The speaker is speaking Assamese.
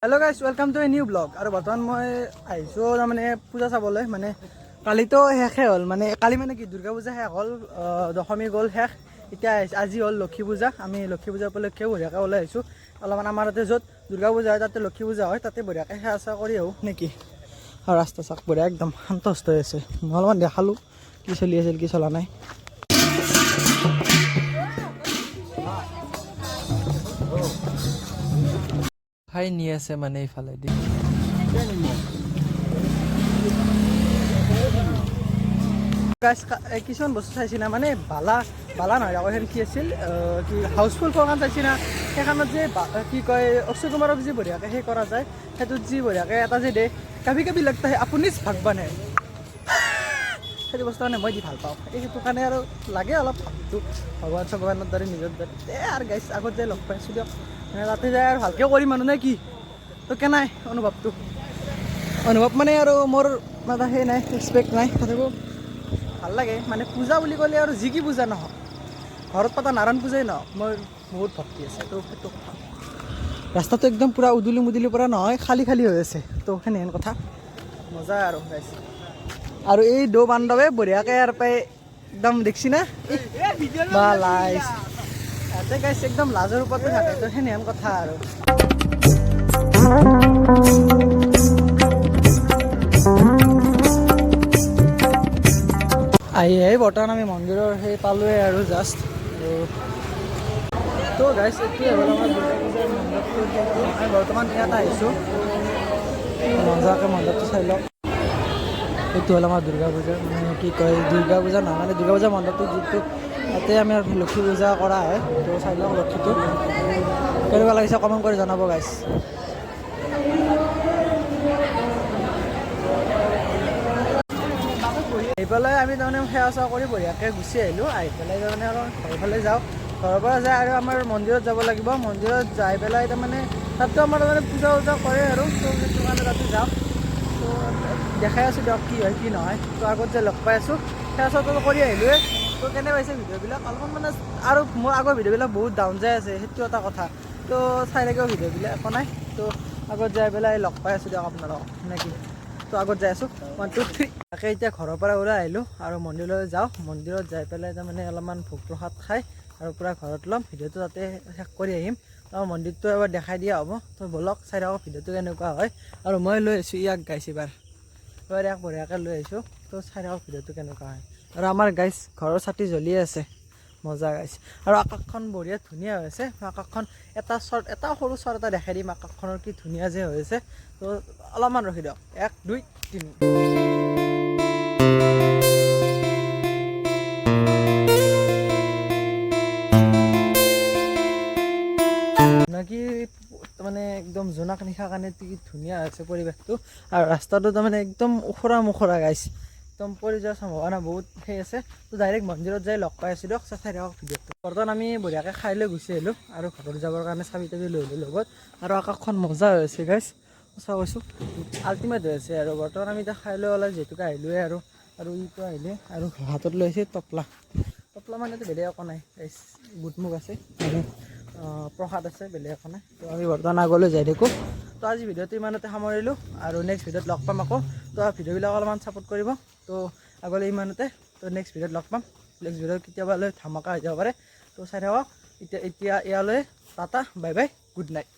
hello guys welcome to a new blog और बर्तमान मैं माने पूजा चाबले माने काली तो शेषे हल माने काली माने कि दुर्गा पूजा शेष हल दशमी गल शेष इतना আজি हल लक्ष्मी पूजा आमी लक्ष्मी पूजा उपलक्षे बढियाके ओলাই आइছোঁ अलपमान आमार ताते जत दुर्गा पूजा হয় ताते लक्ष्मी पूजा হয় ताते बढियाके सेवा सेवा কৰি আহোঁ নেকি और रास्ता चाक बढिया एकदम शान्तस्त হৈ আছে মই অলপমান দেখালোঁ কি চলি আছিল কি চলা নাই খাই নি আছে মানে ইফালে দি गाइस কিছুমান বস্তু চাইছি না মানে বালা বালা নহয় আকৌ হেন কি আছিল কি হাউসফুল প্ৰগ্ৰাম চাইছি না সেইখনত যে কি কয় অক্ষয় কুমাৰক যে বঢ়িয়াকে সেই কৰা যায় সেইটোত যি বঢ়িয়াকে এটা যে দে কাভি কাভি লাগতা হে আপুনিছ ভগৱান হে সেইটো বস্তু মানে মই দি ভাল পাওঁ সেইটো কাৰণে আৰু লাগে অলপ ভাবটো ভগৱান ভগৱানৰ দৰে নিজৰ দৰে আৰু গাইছ আগত যে লগ পাইছোঁ দিয়ক মানে তাতে যায় আৰু ভালকৈ কৰিম মানুহ নে কি তো কেনাই অনুভৱটো অনুভৱ মানে আৰু মোৰ মানে সেই নাই এক্সপেক্ট নাই তথাপিও ভাল লাগে মানে পূজা বুলি ক'লে আৰু যি কি পূজা নহওক ঘৰত পতা নাৰায়ণ পূজাই নহওক মোৰ বহুত ভক্তি আছে তো সেইটো কথা ৰাস্তাটো একদম পূৰা উদুলি মুদুলিৰ পৰা নহয় খালী খালী হৈ আছে তো সেনেহেন কথা মজা আৰু গাইছ আৰু এই দৌ বান্ধৱে বঢ়িয়াকৈ ইয়াৰ পাই একদম দেখছি না বা লাইছ ইয়াতে গাইছ একদম লাজৰ ওপৰতে থাকে তো সেনেহেন কথা আৰু আহি বৰ্তমান আমি মন্দিৰৰ সেই পালোৱে আৰু জাষ্ট তো গাইছ এইটোৱে হ'ল আমাৰ দুৰ্গা পূজাৰ মণ্ডপটো আমি বৰ্তমান ইয়াত আহিছোঁ মজাকৈ মণ্ডপটো চাই লওক এইটো হ'ল আমাৰ দুৰ্গা পূজাৰ মানে কি কয় দুৰ্গা পূজা নহয় মানে দুৰ্গা পূজাৰ মণ্ডপটো যিটো তাতে আমি লক্ষ্মী পূজা কৰা হয় তো চাই লওক লক্ষ্মীটো কেনেকুৱা লাগিছে কমেণ্ট কৰি জনাব গাইছ আহি পেলাই আমি তাৰমানে সেৱা চেৱা কৰি বঢ়িয়াকৈ গুচি আহিলোঁ আহি পেলাই তাৰমানে আৰু ঘৰফালে যাওঁ ঘৰৰ পৰা যায় আৰু আমাৰ মন্দিৰত যাব লাগিব মন্দিৰত যাই পেলাই তাৰমানে তাততো আমাৰ তাৰমানে পূজা উজা কৰে আৰু তো সেইটো কাৰণে তাতে যাওঁ তো দেখাই আছোঁ দিয়ক কি হয় কি নহয় তো আগত যে লগ পাই আছোঁ সেৱা চেৱাটো কৰি আহিলোঁৱে তো কেনে পাইছে ভিডিঅ'বিলাক অলপমান মানে আৰু মোৰ আগৰ ভিডিঅ'বিলাক বহুত ডাউন যাই আছে সেইটো এটা কথা তো চাই লাগিব ভিডিঅ'বিলাক একো নাই তো আগত যাই পেলাই লগ পাই আছোঁ দিয়ক আপোনালোকক নেকি তো আগত যাই আছোঁ 1 2 3 তাকে এতিয়া ঘৰৰ পৰা ওলাই আহিলোঁ আৰু মন্দিৰলৈ যাওঁ মন্দিৰত যাই পেলাই তাৰমানে অলপমান ভোগ প্ৰসাদ খাই আৰু পূৰা ঘৰত ল'ম ভিডিঅ'টো তাতে শেষ কৰি আহিম তো মন্দিৰটো এবাৰ দেখাই দিয়া হ'ব তো বলক চাই থাকক ভিডিঅ'টো কেনেকুৱা হয় আৰু মই লৈ আহিছোঁ ইয়াক গাইছ এবাৰ ইয়াক বঢ়িয়াকৈ লৈ আহিছোঁ তো চাই থাকক ভিডিঅ'টো কেনেকুৱা হয় আৰু আমাৰ গাইছ ঘৰৰ ছাতি জ্বলিয়ে আছে মজা গাইছ আৰু আকাশখন বঢ়িয়া ধুনীয়া হৈ আছে আকাশখন এটা সৰু চৰ এটা দেখাই দিম আকাশখনৰ কি ধুনীয়া যে হৈ আছে তো অলপমান ৰখি দিয়ক 1 2 3 নাকি মানে একদম জোনাক নিশা কাৰণে কি ধুনীয়া আছে পৰিৱেশটো আৰু ৰাস্তাটো তাৰমানে একদম ওখৰা মুখৰা গাইছ একদম পৰি যোৱাৰ সম্ভাৱনা বহুত সেই আছে তো ডাইৰেক্ট মন্দিৰত যাই লগ পাই আছোঁ দিয়ক চাই থাকক ভিডিঅ'টো বৰ্তমান আমি বঢ়িয়াকৈ খাই লৈ গুচি আহিলোঁ আৰু ঘৰত যাবৰ কাৰণে চাবি তাবি লৈ আহিলোঁ লগত আৰু আকাশখন মজা হৈ আছে গাইছ সঁচা কৈছোঁ আল্টিমেট হৈ আছে আৰু বৰ্তমান আমি এতিয়া খাই লৈ ওলাই যিহেতুকে আহিলোৱে আৰু ইটো আহিলে আৰু হাতত লৈ আহিছে টপলা মানেতো বেলেগ একো নাই গাইছ বুটমুগ আছে আৰু প্ৰসাদ আছে বেলেগ একো নাই তো আমি বৰ্তমান আগলৈ যাই থাকোঁ তো আজি ভিডিঅ'টো ইমানতে সামৰিলোঁ আৰু নেক্সট ভিডিঅ'ত লগ পাম আকৌ তো ভিডিঅ'বিলাক অলপমান ছাপোৰ্ট কৰিব তো আগলৈ ইমানতে তো নেক্সট ভিডিঅ'ত লগ পাম নেক্সট ভিডিঅ'ত কেতিয়াবালৈ ধামাকা হৈ যাব পাৰে তো চাই থাকক এতিয়া ইয়ালৈ tata bye bye good night